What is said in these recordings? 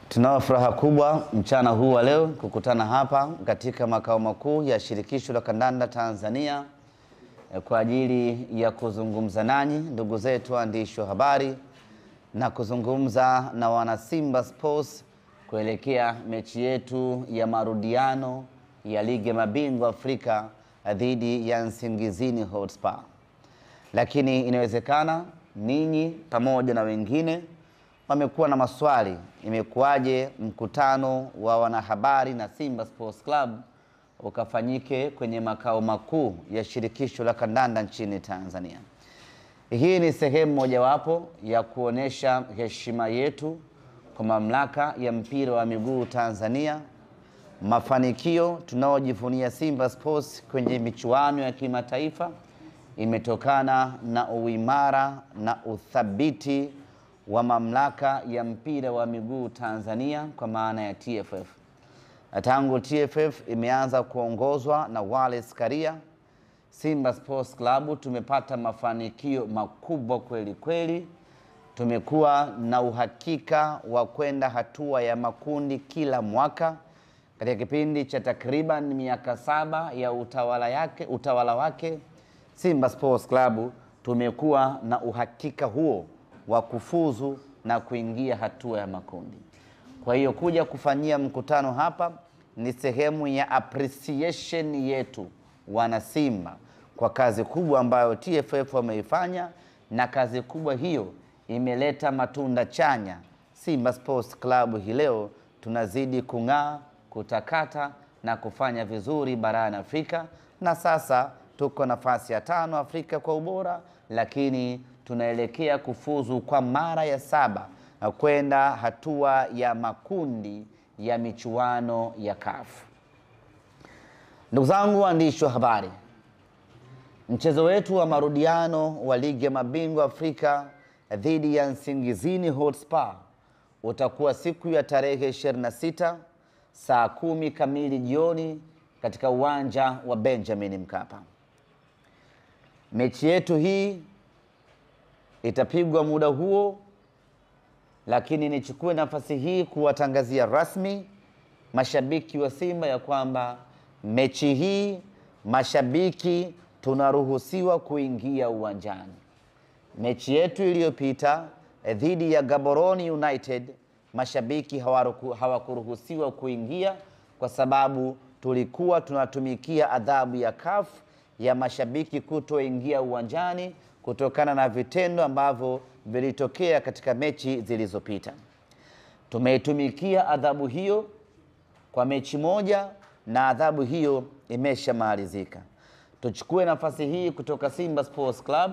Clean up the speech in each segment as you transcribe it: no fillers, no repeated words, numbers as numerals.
Tunao furaha kubwa mchana huu wa leo kukutana hapa katika makao makuu ya Shirikisho la Kandanda Tanzania kwa ajili ya kuzungumza nanyi ndugu zetu waandishi wa habari na kuzungumza na wana Simba Sports kuelekea mechi yetu ya marudiano ya Ligi ya Mabingwa Afrika dhidi ya Nsingizini Hotspur. Lakini inawezekana ninyi pamoja na wengine wamekuwa na maswali, imekuwaje mkutano wa wanahabari na Simba Sports Club ukafanyike kwenye makao makuu ya Shirikisho la Kandanda nchini Tanzania. Hii ni sehemu mojawapo ya kuonesha heshima yetu kwa mamlaka ya mpira wa miguu Tanzania, mafanikio tunaojivunia Simba Sports kwenye michuano ya kimataifa imetokana na uimara na uthabiti wa mamlaka ya mpira wa miguu Tanzania kwa maana ya TFF. Tangu TFF imeanza kuongozwa na Wallace Karia, Simba Sports Club tumepata mafanikio makubwa kweli kweli. Tumekuwa na uhakika wa kwenda hatua ya makundi kila mwaka. Katika kipindi cha takriban miaka 7 ya utawala wake Simba Sports Club tumekuwa na uhakika huo wa kufuzu na kuingia hatua ya makundi. Kwa hiyo kuja kufanyia mkutano hapa ni sehemu ya appreciation yetu wana Simba kwa kazi kubwa ambayo TFF wameifanya, na kazi kubwa hiyo imeleta matunda chanya. Simba Sports Club hii leo tunazidi kung'aa, kutakata na kufanya vizuri barani Afrika, na sasa tuko nafasi ya 5 Afrika kwa ubora, lakini tunaelekea kufuzu kwa mara ya 7 na kwenda hatua ya makundi ya michuano ya CAF. Ndugu zangu waandishi wa habari, mchezo wetu wa marudiano wa Ligi ya Mabingwa Afrika dhidi ya Nsingizini Hotspur utakuwa siku ya tarehe 26 saa 10 kamili jioni katika uwanja wa Benjamin Mkapa. Mechi yetu hii itapigwa muda huo, lakini nichukue nafasi hii kuwatangazia rasmi mashabiki wa Simba ya kwamba mechi hii mashabiki tunaruhusiwa kuingia uwanjani. Mechi yetu iliyopita dhidi ya Gaborone United mashabiki hawakuruhusiwa kuingia kwa sababu tulikuwa tunatumikia adhabu ya CAF ya mashabiki kutoingia uwanjani kutokana na vitendo ambavyo vilitokea katika mechi zilizopita. Tumeitumikia adhabu hiyo kwa mechi moja na adhabu hiyo imeshamalizika. Tuchukue nafasi hii kutoka Simba Sports Club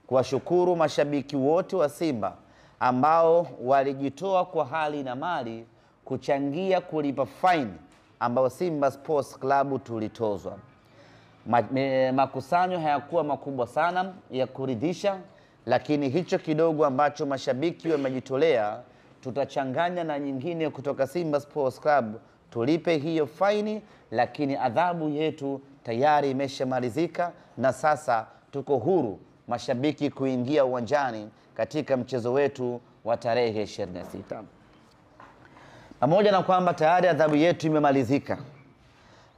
kuwashukuru mashabiki wote wa Simba ambao walijitoa kwa hali na mali kuchangia kulipa fine ambao Simba Sports Club tulitozwa. Makusanyo hayakuwa makubwa sana ya kuridhisha, lakini hicho kidogo ambacho mashabiki wamejitolea tutachanganya na nyingine kutoka Simba Sports Club tulipe hiyo faini, lakini adhabu yetu tayari imeshamalizika na sasa tuko huru mashabiki kuingia uwanjani katika mchezo wetu wa tarehe 26. Pamoja na kwamba tayari adhabu yetu imemalizika,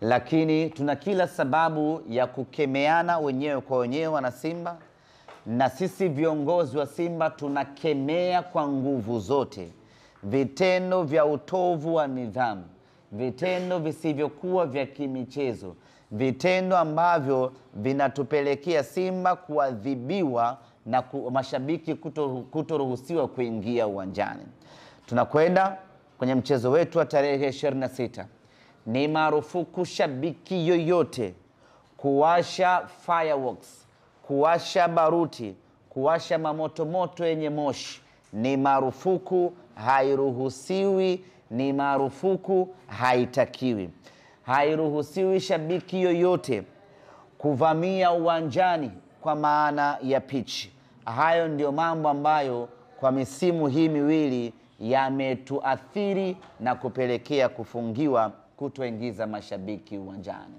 lakini tuna kila sababu ya kukemeana wenyewe kwa wenyewe wana Simba, na sisi viongozi wa Simba tunakemea kwa nguvu zote vitendo vya utovu wa nidhamu, vitendo visivyokuwa vya kimichezo, vitendo ambavyo vinatupelekea Simba kuadhibiwa na mashabiki kutoruhusiwa kuingia uwanjani. Tunakwenda kwenye mchezo wetu wa tarehe 26. Ni marufuku shabiki yoyote kuwasha fireworks, kuwasha baruti, kuwasha mamoto yenye moshi. Ni marufuku, hairuhusiwi, ni marufuku, haitakiwi. Hairuhusiwi shabiki yoyote kuvamia uwanjani kwa maana ya pitch. Hayo ndio mambo ambayo kwa misimu hii miwili yametuathiri na kupelekea kufungiwa kutoingiza mashabiki uwanjani.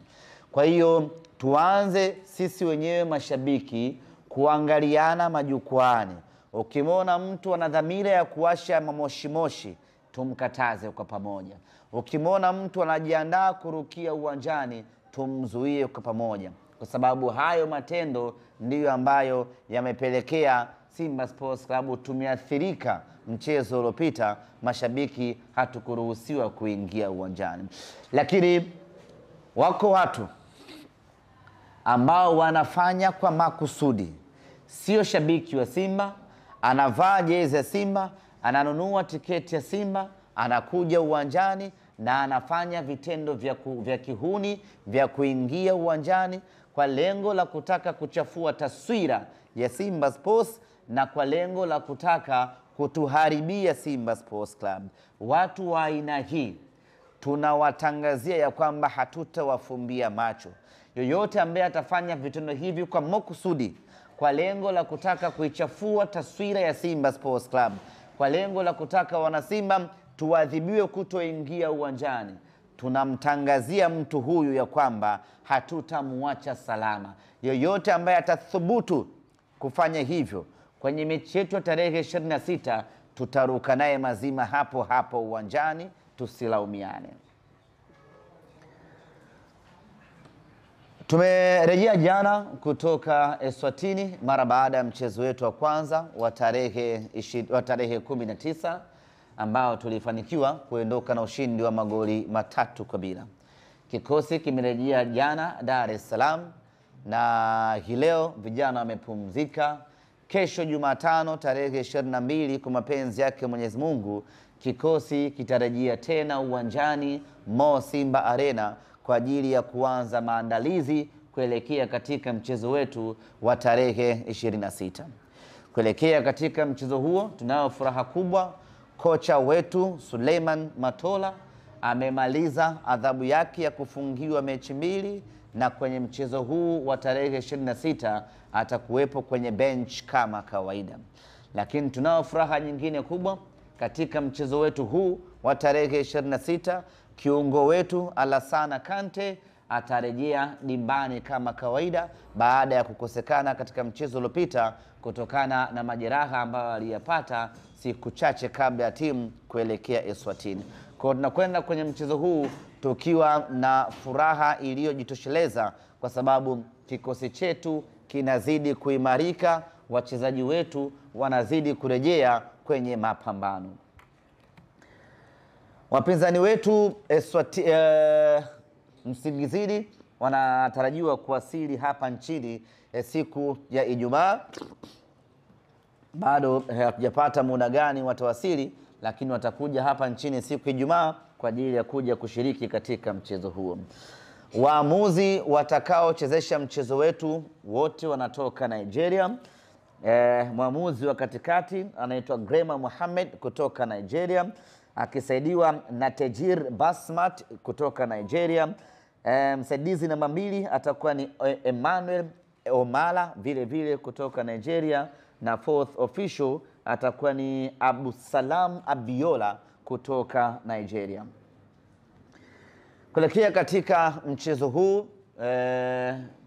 Kwa hiyo tuanze sisi wenyewe mashabiki kuangaliana majukwaani. Ukimwona mtu ana dhamira ya kuwasha mamoshi tumkataze kwa pamoja. Ukimwona mtu anajiandaa kurukia uwanjani, tumzuie kwa pamoja, kwa sababu hayo matendo ndiyo ambayo yamepelekea Simba Sports Club tumeathirika. Mchezo uliopita mashabiki hatukuruhusiwa kuingia uwanjani, lakini wako watu ambao wanafanya kwa makusudi. Sio shabiki wa Simba, anavaa jezi ya Simba, ananunua tiketi ya Simba, anakuja uwanjani na anafanya vitendo vya kihuni vya kuingia uwanjani kwa lengo la kutaka kuchafua taswira ya Simba Sports na kwa lengo la kutaka kutuharibia Simba Sports Club. Watu wa aina hii tunawatangazia ya kwamba hatutawafumbia macho. Yoyote ambaye atafanya vitendo hivi kwa makusudi, kwa lengo la kutaka kuichafua taswira ya Simba Sports Club, kwa lengo la kutaka wanasimba tuadhibiwe kutoingia uwanjani, tunamtangazia mtu huyu ya kwamba hatutamuacha salama. Yoyote ambaye atathubutu kufanya hivyo kwenye mechi yetu ya tarehe 26, tutaruka naye mazima hapo hapo uwanjani, tusilaumiane. Tumerejea jana kutoka Eswatini mara baada ya mchezo wetu wa kwanza wa tarehe 19 ambao tulifanikiwa kuondoka na ushindi wa magoli 3-0. Kikosi kimerejea jana Dar es Salaam na hii leo vijana wamepumzika. Kesho Jumatano tarehe 22 kwa mapenzi yake Mwenyezi Mungu, kikosi kitarejea tena uwanjani Mo Simba Arena kwa ajili ya kuanza maandalizi kuelekea katika mchezo wetu wa tarehe 26. Kuelekea katika mchezo huo tunayo furaha kubwa. Kocha wetu Suleiman Matola amemaliza adhabu yake ya kufungiwa mechi 2, na kwenye mchezo huu wa tarehe 26 atakuwepo kwenye bench kama kawaida. Lakini tunao furaha nyingine kubwa katika mchezo wetu huu wa tarehe 26. Kiungo wetu Alassana Kante atarejea dimbani kama kawaida baada ya kukosekana katika mchezo uliopita kutokana na majeraha ambayo aliyapata siku chache kabla ya timu kuelekea Eswatini. Kwa tunakwenda kwenye mchezo huu tukiwa na furaha iliyojitosheleza kwa sababu kikosi chetu kinazidi kuimarika, wachezaji wetu wanazidi kurejea kwenye mapambano. Wapinzani wetu Msingizini wanatarajiwa kuwasili hapa nchini siku ya Ijumaa. Bado hatujapata muda gani watawasili, lakini watakuja hapa nchini siku ya Ijumaa kwa ajili ya kuja kushiriki katika mchezo huo. Waamuzi watakaochezesha mchezo wetu wote wanatoka Nigeria. Mwamuzi wa katikati anaitwa Grema Mohamed kutoka Nigeria, akisaidiwa na Tejir Basmat kutoka Nigeria. Msaidizi namba 2 atakuwa ni Emmanuel Omala vile vile kutoka Nigeria, na fourth official atakuwa ni Abdusalam Abiola kutoka Nigeria. Kuelekea katika mchezo huu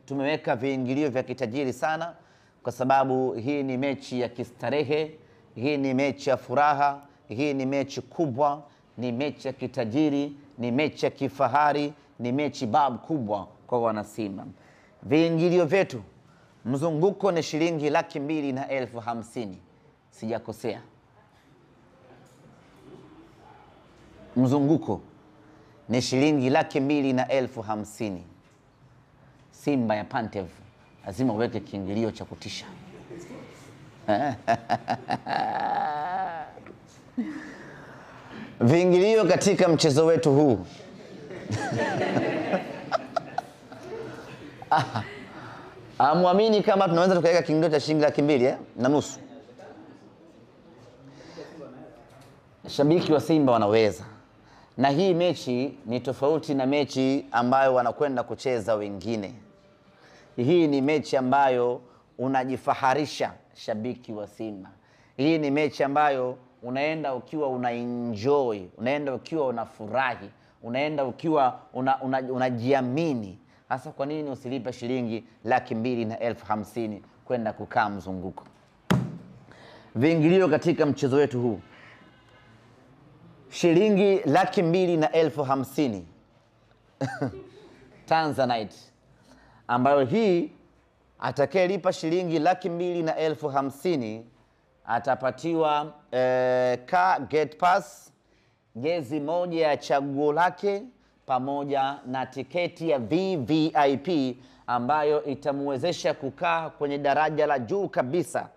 tumeweka viingilio vya kitajiri sana, kwa sababu hii ni mechi ya kistarehe, hii ni mechi ya furaha, hii ni mechi kubwa, ni mechi ya kitajiri, ni mechi ya kifahari, ni mechi babu kubwa kwa wanasimba. Viingilio vyetu mzunguko ni shilingi 250,000. Sijakosea. Mzunguko ni shilingi 250,000. Simba ya Pantev lazima uweke kiingilio cha kutisha. Viingilio katika mchezo wetu huu amwamini kama tunaweza tukaweka kiingilio cha shilingi 250,000. Shabiki wa Simba wanaweza. Na hii mechi ni tofauti na mechi ambayo wanakwenda kucheza wengine. Hii ni mechi ambayo unajifaharisha shabiki wa Simba. Hii ni mechi ambayo unaenda ukiwa unaenjoy, unaenda ukiwa unafurahi, unaenda ukiwa unajiamini. Hasa kwa nini usilipe shilingi 250,000 kwenda kukaa mzunguko? Viingilio katika mchezo wetu huu shilingi 250,000 Tanzanite, ambayo hii atakayelipa shilingi 250,000 atapatiwa car gate pass, jezi moja ya chaguo lake pamoja na tiketi ya VVIP ambayo itamwezesha kukaa kwenye daraja la juu kabisa